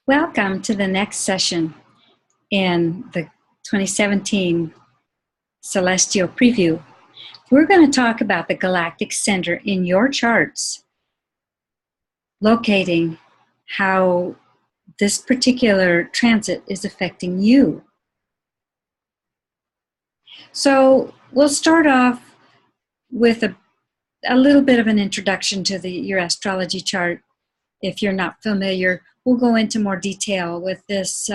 Welcome to the next session in the 2017 Celestial Preview. We're going to talk about the galactic center in your charts, locating how this particular transit is affecting you. So we'll start off with a little bit of an introduction to your astrology chart. If you're not familiar, we'll go into more detail with this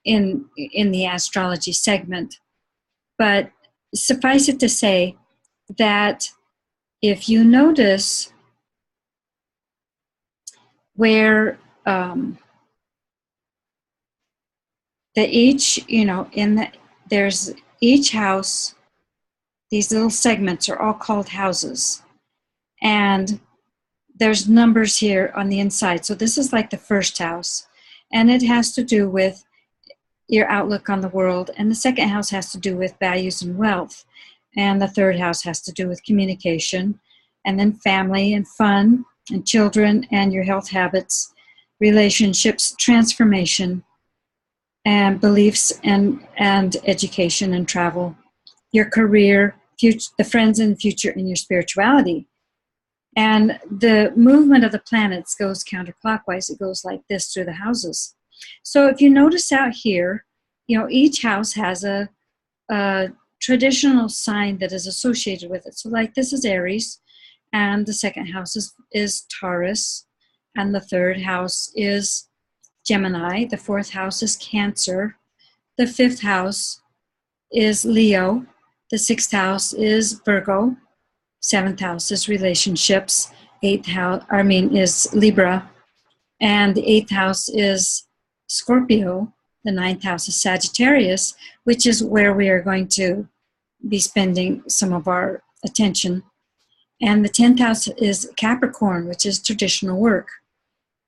in the astrology segment. But suffice it to say that if you notice where there's each house, these little segments are all called houses, and there's numbers here on the inside. So this is like the first house, and it has to do with your outlook on the world, and the second house has to do with values and wealth, and the third house has to do with communication, and then family and fun and children and your health habits, relationships, transformation, and beliefs and education and travel, your career, the friends in the future, and your spirituality. And the movement of the planets goes counterclockwise. It goes like this through the houses. So if you notice out here, each house has a traditional sign that is associated with it. So like this is Aries, and the second house is Taurus, and the third house is Gemini, the fourth house is Cancer, the fifth house is Leo, the sixth house is Virgo, seventh house is relationships, is Libra, and the eighth house is Scorpio, the ninth house is Sagittarius, which is where we are going to be spending some of our attention. And the 10th house is Capricorn, which is traditional work.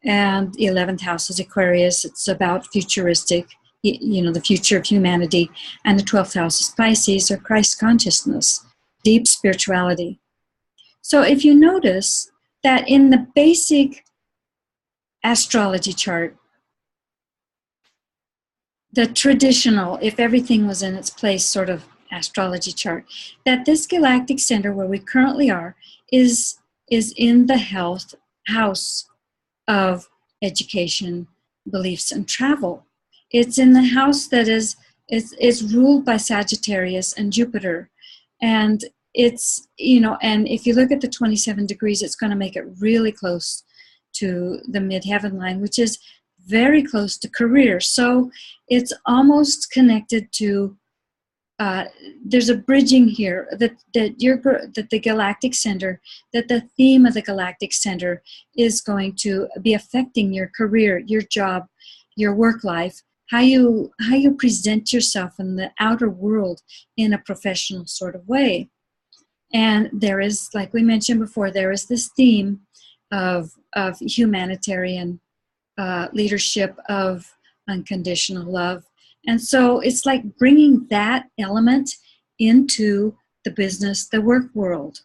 And the 11th house is Aquarius. It's about futuristic, the future of humanity. And the 12th house is Pisces, or Christ consciousness, deep spirituality. So if you notice that in the basic astrology chart, the traditional, if everything was in its place sort of astrology chart, that this galactic center where we currently are is in the health house of education, beliefs, and travel. It's in the house that is ruled by Sagittarius and Jupiter. And it's, and if you look at the 27 degrees, it's going to make it really close to the midheaven line, which is very close to career. So it's almost connected to, there's a bridging here that the galactic center, that the theme of the galactic center is going to be affecting your career, your job, your work life, how you present yourself in the outer world in a professional sort of way. And there is, like we mentioned before, there is this theme of humanitarian leadership, of unconditional love. And so it's like bringing that element into the business, the work world.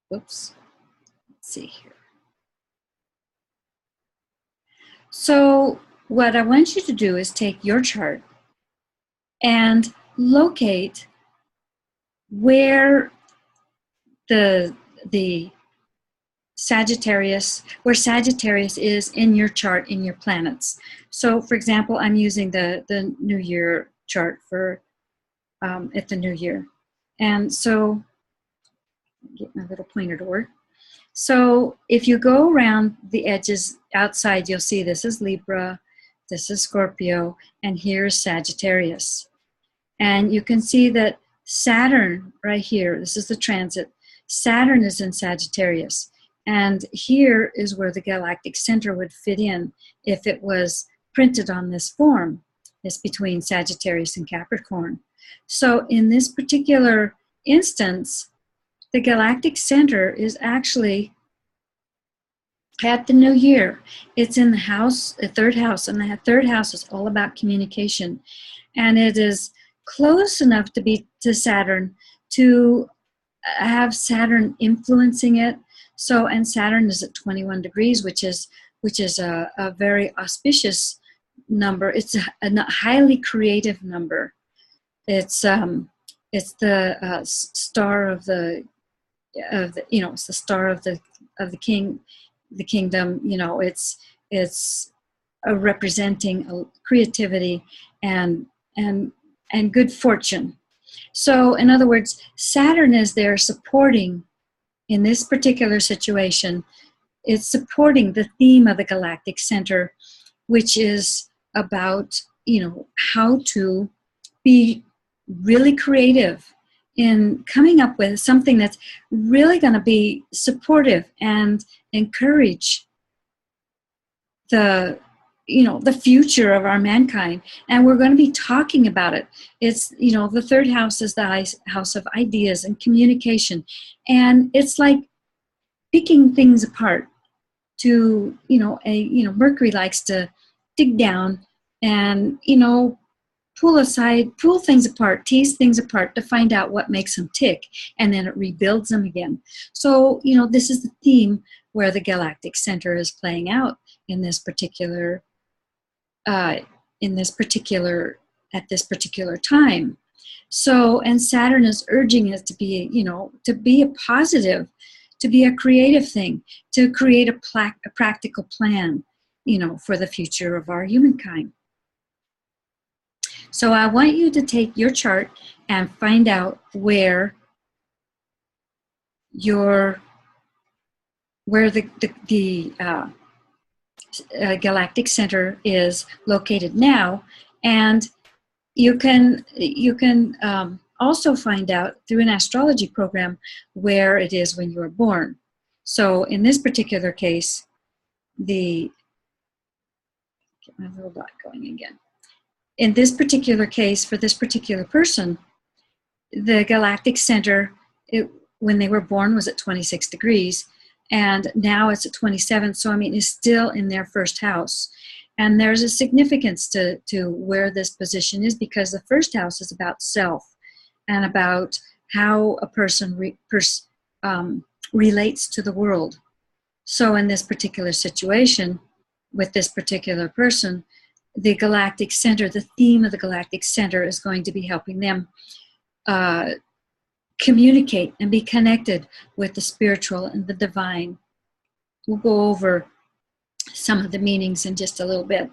Whoops. Let's see here. So what I want you to do is take your chart and locate where the Sagittarius, where Sagittarius is in your chart, in your planets. So, for example, I'm using the New Year chart for at the New Year. And so, get my little pointer to work. So, if you go around the edges outside, you'll see this is Libra, this is Scorpio, and here's Sagittarius. And you can see that Saturn right here, this is the transit, Saturn is in Sagittarius. And here is where the galactic center would fit in if it was printed on this form. It's between Sagittarius and Capricorn. So in this particular instance, the galactic center is actually at the New Year. It's in the house, the third house, and the third house is all about communication. And it is close enough to be to Saturn to have Saturn influencing it. So, and Saturn is at 21 degrees, which is a very auspicious number. It's a highly creative number. It's the star of the it's the star of the kingdom. It's representing creativity and good fortune. So, in other words, Saturn is there supporting, in this particular situation, it's supporting the theme of the galactic center, which is about, how to be really creative in coming up with something that's really going to be supportive and encourage the future of our mankind. And we're going to be talking about it. It's, the third house is the house of ideas and communication. And it's like picking things apart to, Mercury likes to dig down and, pull things apart, tease things apart to find out what makes them tick, and then it rebuilds them again. So, this is the theme where the galactic center is playing out at this particular time. So, and Saturn is urging us to be a positive, to be a creative thing, to create a practical plan, for the future of our humankind. So I want you to take your chart and find out where the galactic center is located now, and you can also find out through an astrology program where it is when you were born. So in this particular case, get my little dot going again. In this particular case, for this particular person, the galactic center, when they were born, was at 26 degrees, and now it's at 27. So, it's still in their first house. And there's a significance to where this position is, because the first house is about self and about how a person relates to the world. So in this particular situation, with this particular person, the galactic center, the theme of the galactic center is going to be helping them communicate and be connected with the spiritual and the divine. We'll go over some of the meanings in just a little bit.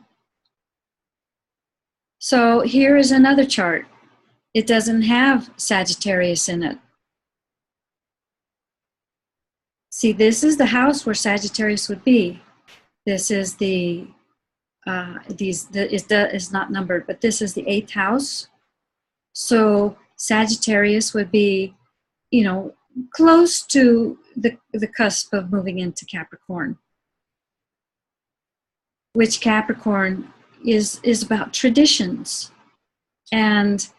So here is another chart. It doesn't have Sagittarius in it. See, this is the house where Sagittarius would be. This is is not numbered, but this is the 8th house. So Sagittarius would be, close to the cusp of moving into Capricorn, which Capricorn is about traditions and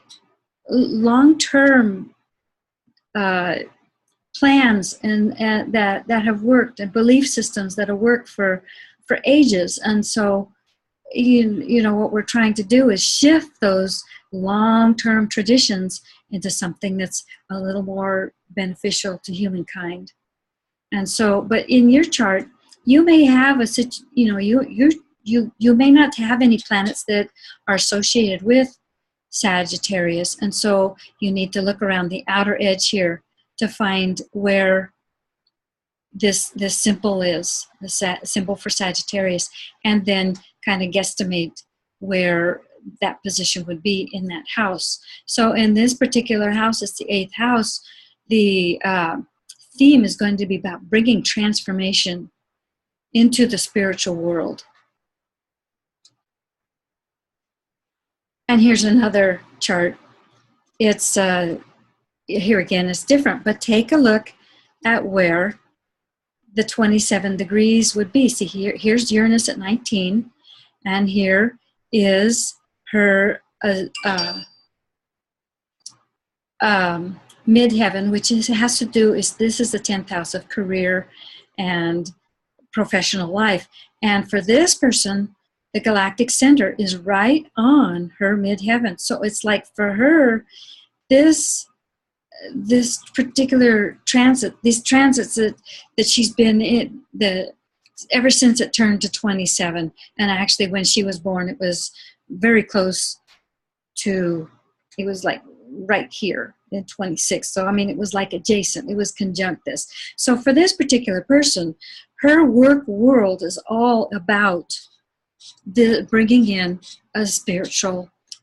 long-term plans and that have worked, and belief systems that have worked for ages. And so what we're trying to do is shift those long-term traditions into something that's a little more beneficial to humankind. And so, but in your chart, you may have you may not have any planets that are associated with Sagittarius, and so you need to look around the outer edge here to find where this symbol is, the symbol for Sagittarius, and then kind of guesstimate where that position would be in that house. So in this particular house, it's the 8th house. The theme is going to be about bringing transformation into the spiritual world. And here's another chart. It's here again, it's different, but take a look at where the 27 degrees would be. See, here's Uranus at 19, and here is her midheaven, which has to do, this is the 10th house of career and professional life. And for this person, the galactic center is right on her midheaven. So it's like for her, this this particular transit, these transits that she's been in, ever since it turned to 27. And actually when she was born, it was very close to, it was like right here in 26. So, I mean, it was like adjacent. It was conjunct this. So for this particular person, her work world is all about bringing in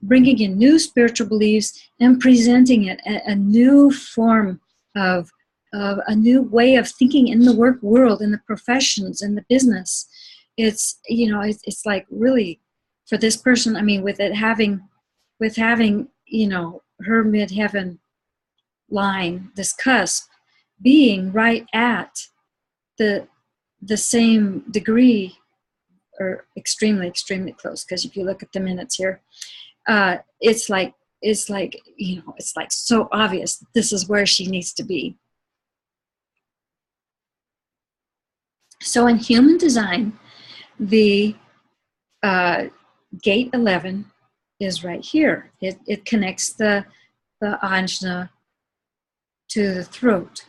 bringing in new spiritual beliefs and presenting it a new form of a new way of thinking in the work world, in the professions, in the business. It's, you know, it's like really for this person, I mean, with having, you know, her midheaven line, this cusp, being right at the same degree, or extremely, extremely close, because if you look at the minutes here, it's like, you know, it's like so obvious this is where she needs to be. So in human design, the gate 11 is right here. It connects the ajna to the throat.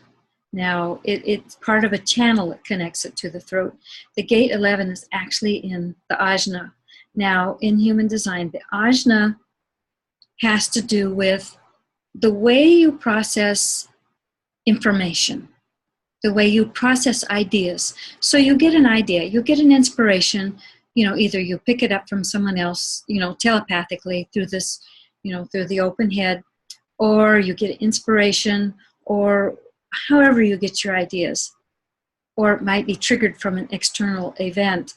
Now, it's part of a channel that connects it to the throat. The gate 11 is actually in the ajna. Now, in human design, the ajna has to do with the way you process information, the way you process ideas. So you get an idea, you get an inspiration, you know, either you pick it up from someone else, you know, telepathically through this, you know, through the open head, or you get inspiration, or however you get your ideas, or it might be triggered from an external event.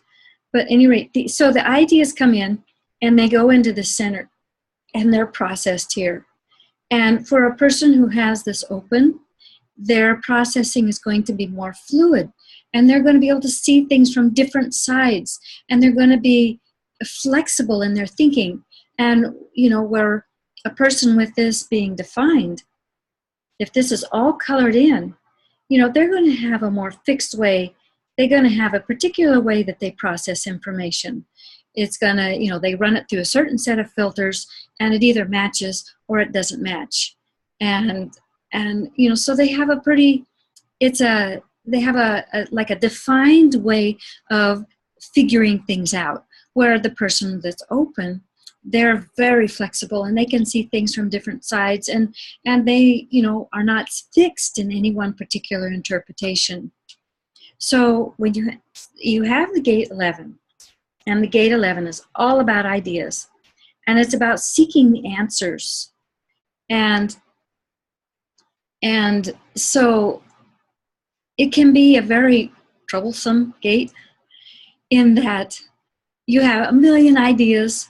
But at any rate, so the ideas come in and they go into the center and they're processed here. And for a person who has this open, their processing is going to be more fluid, and they're going to be able to see things from different sides, and they're going to be flexible in their thinking. And, you know, where a person with this being defined, if this is all colored in, you know, they're going to have a more fixed way. They're going to have a particular way that they process information. It's going to, you know, they run it through a certain set of filters, and it either matches or it doesn't match. And you know, so they have a pretty, they have a like a defined way of figuring things out, where the person that's open, they're very flexible and they can see things from different sides, and they, you know, are not fixed in any one particular interpretation. So when you have the gate 11, and the gate 11 is all about ideas, and it's about seeking the answers. And so it can be a very troublesome gate, in that you have a million ideas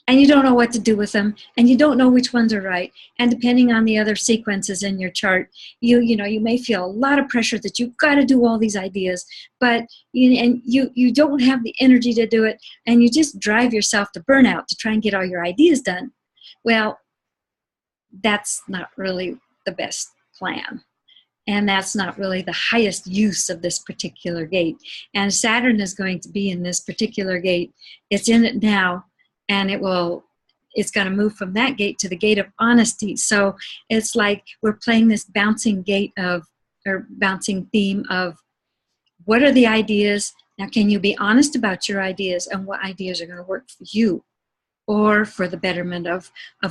and you don't know what to do with them, and you don't know which ones are right. And depending on the other sequences in your chart, you know, you may feel a lot of pressure that you've got to do all these ideas, but you don't have the energy to do it, and you just drive yourself to burnout to try and get all your ideas done. Well, that's not really the best plan. And that's not really the highest use of this particular gate. And Saturn is going to be in this particular gate. It's in it now, and it's going to move from that gate to the gate of honesty. So it's like we're playing this bouncing bouncing theme of, what are the ideas? Now, can you be honest about your ideas, and what ideas are going to work for you, or for the betterment of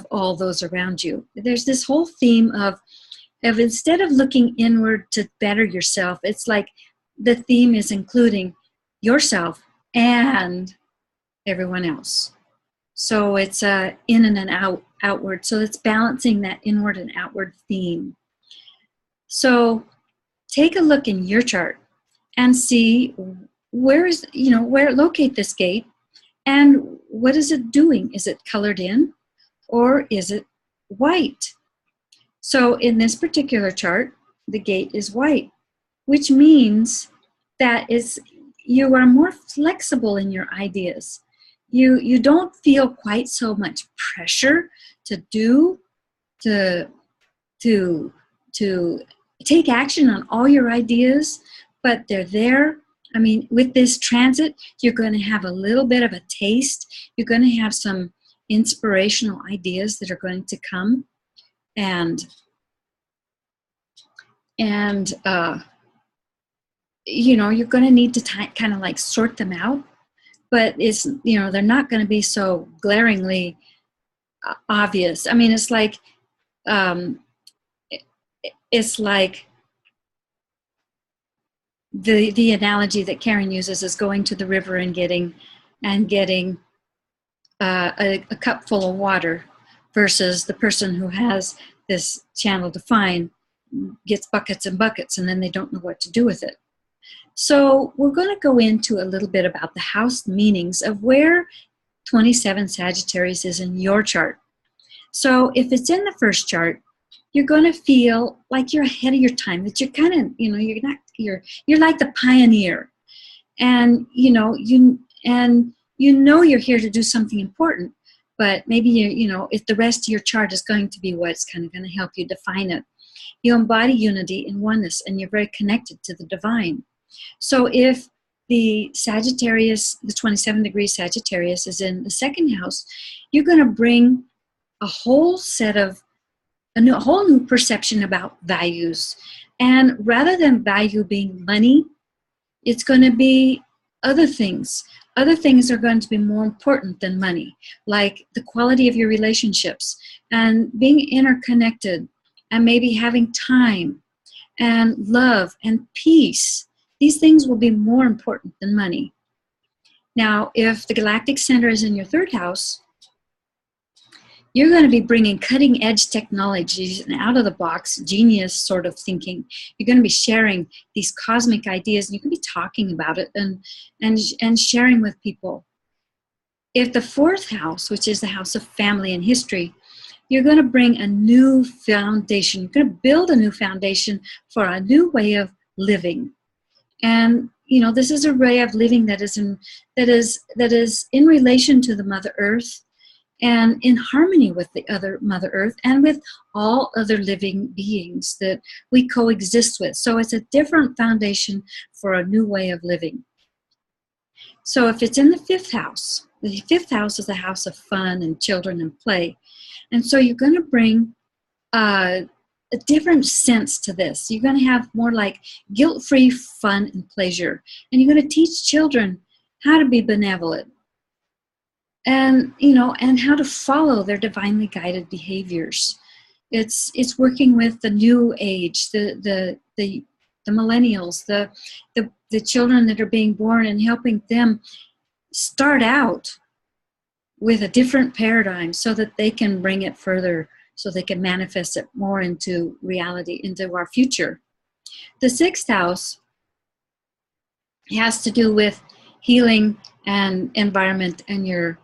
all those around you? There's this whole theme of instead of looking inward to better yourself, it's like the theme is including yourself and everyone else. So it's in and an outward. So it's balancing that inward and outward theme. So take a look in your chart and see where locate this gate, and what is it doing? Is it colored in, or is it white? So in this particular chart, the gate is white, which means that you are more flexible in your ideas. You don't feel quite so much pressure to take action on all your ideas, but they're there. I mean, with this transit, you're going to have a little bit of a taste. You're going to have some inspirational ideas that are going to come. And and you know, you're going to need to kind of like sort them out, but it's, you know, they're not going to be so glaringly obvious. I mean, it's like um, it's like the analogy that Karen uses is going to the river and getting a cup full of water, versus the person who has this channel defined gets buckets and buckets, and then they don't know what to do with it. So we're going to go into a little bit about the house meanings of where 27 Sagittarius is in your chart. So if it's in the first chart, you're going to feel like you're ahead of your time, that you're kind of, you know, you're like the pioneer, and you know you're here to do something important, but maybe you know if the rest of your chart is going to be what's kind of going to help you define it. You embody unity and oneness, and you're very connected to the divine. So if the Sagittarius, the 27 degree Sagittarius is in the second house, you're going to bring a whole new perception about values. And rather than value being money, it's going to be other things. Other things are going to be more important than money, like the quality of your relationships and being interconnected and maybe having time and love and peace. These things will be more important than money. Now, if the galactic center is in your third house, you're going to be bringing cutting edge technologies and out of the box genius sort of thinking. You're going to be sharing these cosmic ideas, and you can be talking about it and sharing with people. If the fourth house, which is the house of family and history, you're going to bring a new foundation. You're going to build a new foundation for a new way of living. And you know, this is a way of living that is in relation to the Mother Earth, and in harmony with the other Mother Earth and with all other living beings that we coexist with. So it's a different foundation for a new way of living. So if it's in the fifth house is the house of fun and children and play. And so you're going to bring a different sense to this. You're going to have more like guilt-free fun and pleasure. And you're going to teach children how to be benevolent, and you know, and how to follow their divinely guided behaviors. It's working with the new age, the millennials, the children that are being born, and helping them start out with a different paradigm so that they can bring it further, so they can manifest it more into reality, into our future. The sixth house has to do with healing and environment and your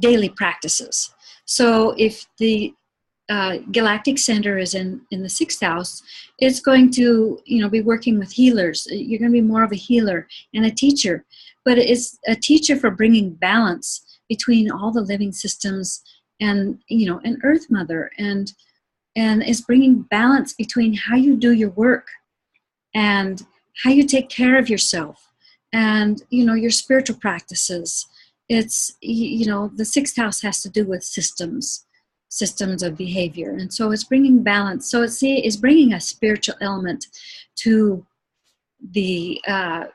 daily practices. So if the galactic center is in the sixth house, it's going to, you know, be working with healers. You're going to be more of a healer and a teacher, but it's a teacher for bringing balance between all the living systems and, you know, and Earth Mother, and is bringing balance between how you do your work and how you take care of yourself and, you know, your spiritual practices. It's, you know, the sixth house has to do with systems of behavior, and so it's bringing balance. So it's bringing a spiritual element to the a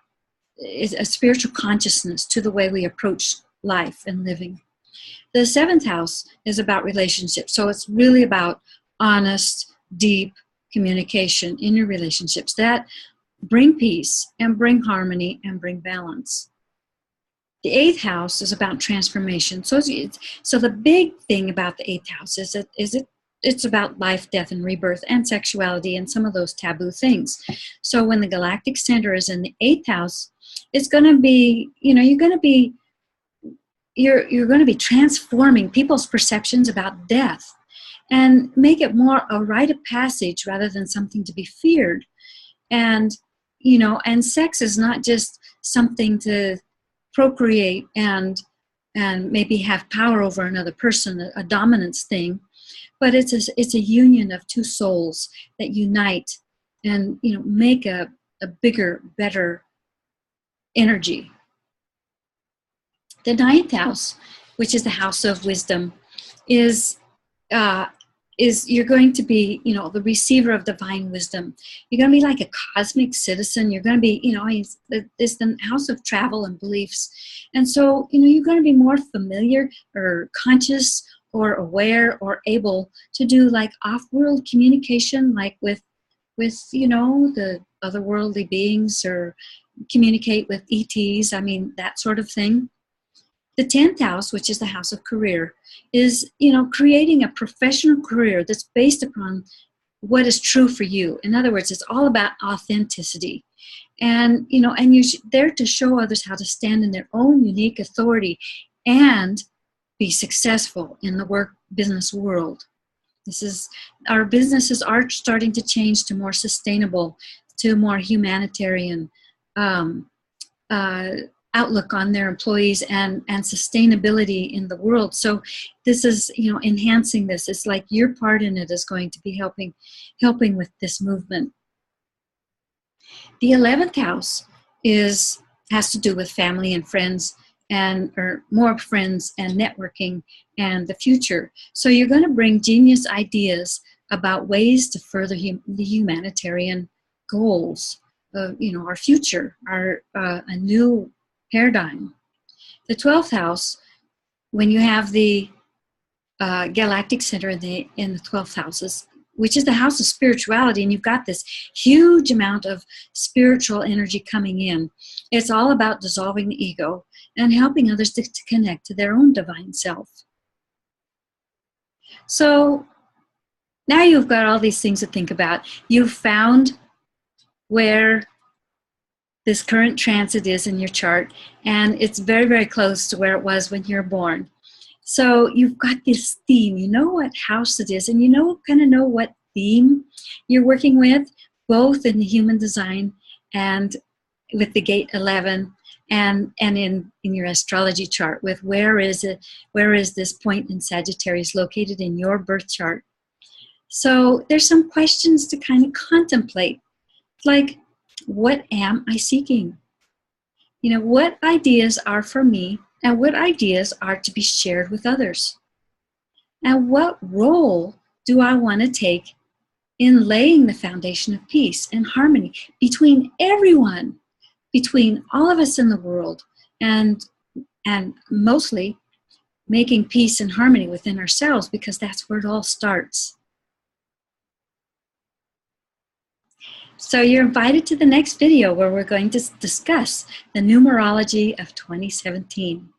spiritual consciousness to the way we approach life and living. The seventh house is about relationships, so it's really about honest, deep communication in your relationships that bring peace and bring harmony and bring balance. The eighth house is about transformation. So the big thing about the eighth house is it's about life, death, and rebirth, and sexuality, and some of those taboo things. So when the galactic center is in the eighth house, it's going to be, you know, you're going to be transforming people's perceptions about death and make it more a rite of passage rather than something to be feared. And, you know, and sex is not just something to procreate and maybe have power over another person, a dominance thing, but it's a union of two souls that unite and, you know, make a bigger, better energy. The ninth house, which is the house of wisdom, is is you're going to be, you know, the receiver of divine wisdom. You're going to be like a cosmic citizen. You're going to be, you know, it's the house of travel and beliefs. And so, you know, you're going to be more familiar or conscious or aware or able to do like off-world communication, like with, you know, the otherworldly beings, or communicate with ETs. I mean, that sort of thing. The 10th house, which is the house of career, is, you know, creating a professional career that's based upon what is true for you. In other words, it's all about authenticity. And, you know, and you're there to show others how to stand in their own unique authority and be successful in the work business world. This is, our businesses are starting to change to more sustainable, to more humanitarian outlook on their employees and sustainability in the world. So this is, you know, enhancing this. It's like your part in it is going to be helping with this movement. The 11th house has to do with family and friends, and or more friends and networking and the future. So you're going to bring genius ideas about ways to further the humanitarian goals of, you know, our future, our a new paradigm. The 12th house, when you have the galactic center in the 12th houses, which is the house of spirituality, and you've got this huge amount of spiritual energy coming in. It's all about dissolving the ego and helping others to connect to their own divine self. So now you've got all these things to think about. You've found where this current transit is in your chart, and it's very, very close to where it was when you're born. So you've got this theme. You know what house it is, and you kind of know what theme you're working with, both in the human design and with the gate 11, and in your astrology chart with where is this point in Sagittarius located in your birth chart. So there's some questions to kind of contemplate, like, what am I seeking? You know, what ideas are for me and what ideas are to be shared with others? And what role do I want to take in laying the foundation of peace and harmony between everyone, between all of us in the world, and mostly making peace and harmony within ourselves, because that's where it all starts. So you're invited to the next video where we're going to discuss the numerology of 2017.